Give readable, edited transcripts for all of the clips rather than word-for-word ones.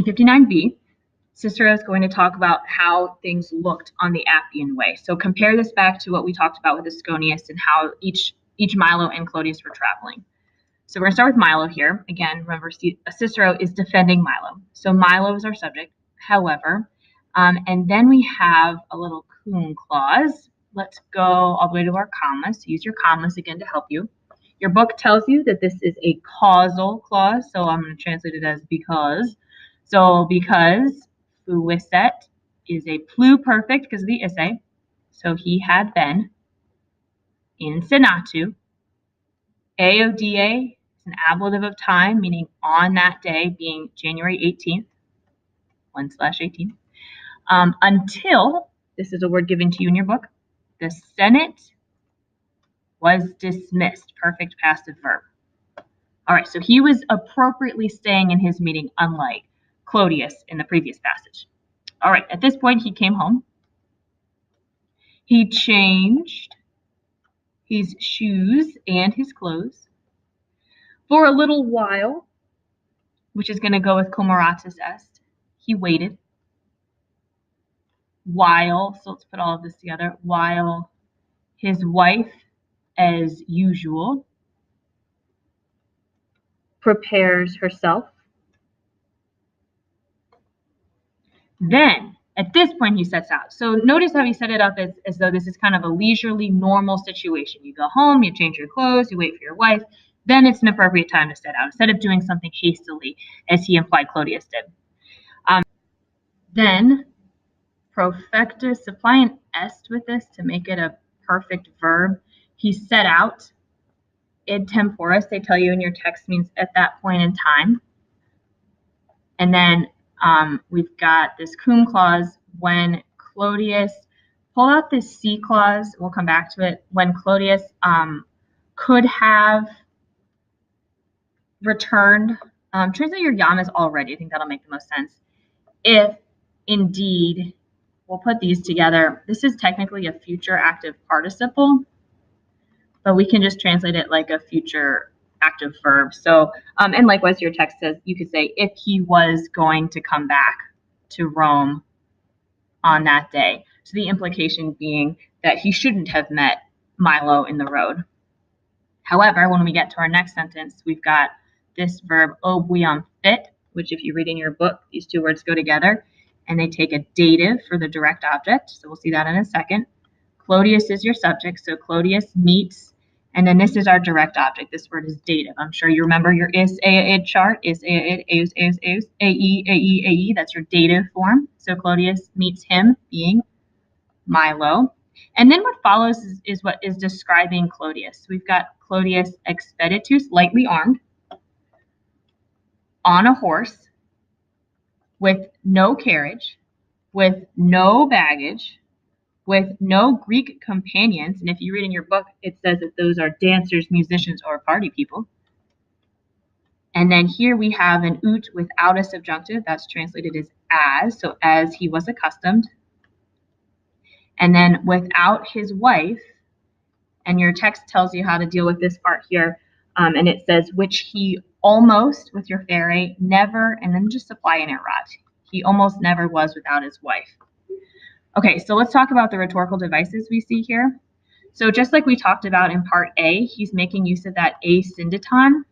In 59b, Cicero is going to talk about how things looked on the Appian Way. So compare this back to what we talked about with Asconius and how each Milo and Clodius were traveling. So we're going to start with Milo here. Again, remember, Cicero is defending Milo. So Milo is our subject, however. And then we have a little cum clause. Let's go all the way to our commas. Use your commas again to help you. Your book tells you that this is a causal clause, so I'm going to translate it as because. So because fuisset is a pluperfect because of the isse, so he had been in senatu. AODA is an ablative of time, meaning on that day being January 18th, 1/18. Until, this is a word given to you in your book, the Senate was dismissed. Perfect passive verb. All right, so he was appropriately staying in his meeting, unlike Clodius in the previous passage. All right, at this point, he came home. He changed his shoes and his clothes for a little while, which is going to go with comeratus est. He waited while, so let's put all of this together, while his wife, as usual, prepares herself. Then, at this point, he sets out. So notice how he set it up as though this is kind of a leisurely, normal situation. You go home, you change your clothes, you wait for your wife, then it's an appropriate time to set out, instead of doing something hastily, as he implied Clodius did. Then, profectus, supply an est with this to make it a perfect verb. He set out. Id temporis, they tell you in your text, means at that point in time. And then we've got this cum clause when Clodius, pull out this C clause, we'll come back to it, when Clodius could have returned, translate your yamas already, I think that'll make the most sense. If indeed, we'll put these together, this is technically a future active participle, but we can just translate it like a future active verb. So, and likewise, your text says, you could say, if he was going to come back to Rome on that day. So the implication being that he shouldn't have met Milo in the road. However, when we get to our next sentence, we've got this verb obuiam fit, which if you read in your book, these two words go together and they take a dative for the direct object. So we'll see that in a second. Clodius is your subject, so Clodius meets, and then this is our direct object. This word is dative. I'm sure you remember your is, id chart, is, id, eus, ae, that's your dative form. So Clodius meets him, being Milo. And then what follows is what is describing Clodius. We've got Clodius expeditus, lightly armed, on a horse, with no carriage, with no baggage, with no Greek companions. And if you read in your book, it says that those are dancers, musicians, or party people. And then here we have an ut without a subjunctive. That's translated as, so as he was accustomed. And then without his wife, and your text tells you how to deal with this part here, and it says, which he almost, with your fere, never, and then just supply an erat. He almost never was without his wife. Okay, so let's talk about the rhetorical devices we see here. So just like we talked about in part A, he's making use of that asyndeton,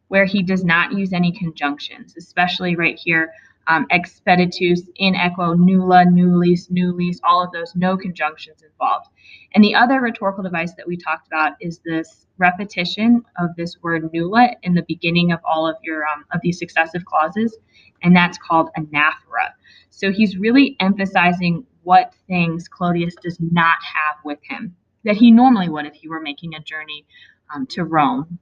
where he does not use any conjunctions, especially right here, expeditus, in equo, nulla, nullis, nullis, all of those, no conjunctions involved. And the other rhetorical device that we talked about is this repetition of this word nulla in the beginning of all of your of these successive clauses, and that's called anaphora. So he's really emphasizing what things Clodius does not have with him that he normally would if he were making a journey to Rome.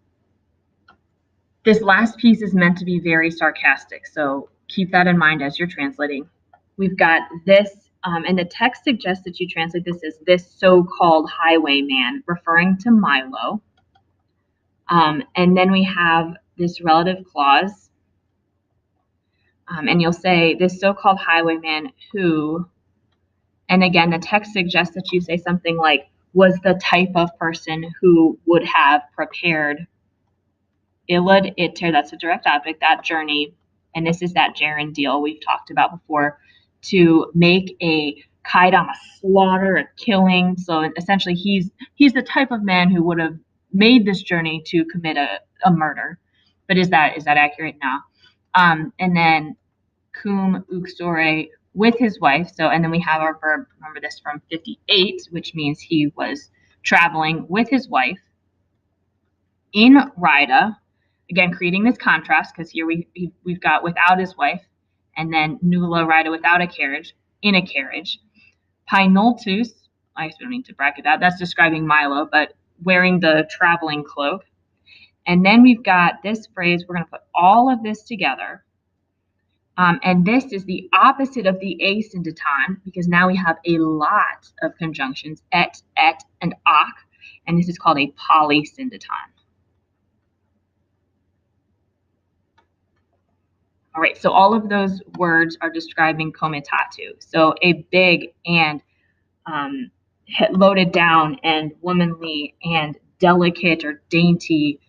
This last piece is meant to be very sarcastic, so keep that in mind as you're translating. We've got this, and the text suggests that you translate this as this so-called highwayman, referring to Milo. And then we have this relative clause, and you'll say this so-called highwayman who, and again, the text suggests that you say something like, was the type of person who would have prepared illud iter, that's a direct object, that journey and this is that gerund deal we've talked about before, to make a kaidam, a slaughter, a killing. So essentially, he's the type of man who would have made this journey to commit a murder. But is that accurate? No. And then cum uxore, with his wife. So, and then we have our verb, remember this from 58, which means he was traveling with his wife in rida. Again, creating this contrast, because here we've got without his wife, and then nulla rida, without a carriage, in a carriage. Painoltus, I don't need to bracket that. That's describing Milo, but wearing the traveling cloak. And then we've got this phrase. We're going to put all of this together. And this is the opposite of the asyndeton, because now we have a lot of conjunctions, et, and ak, and this is called a polysyndeton. All right, so all of those words are describing komitatu. So a big and loaded down and womanly and delicate or dainty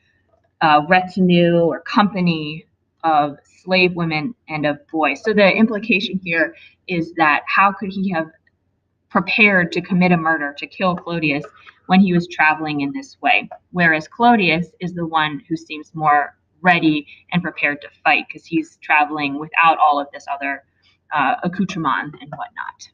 retinue or company of slave women and of boys. So the implication here is that how could he have prepared to commit a murder, to kill Clodius, when he was traveling in this way? Whereas Clodius is the one who seems more ready and prepared to fight, because he's traveling without all of this other accoutrement and whatnot.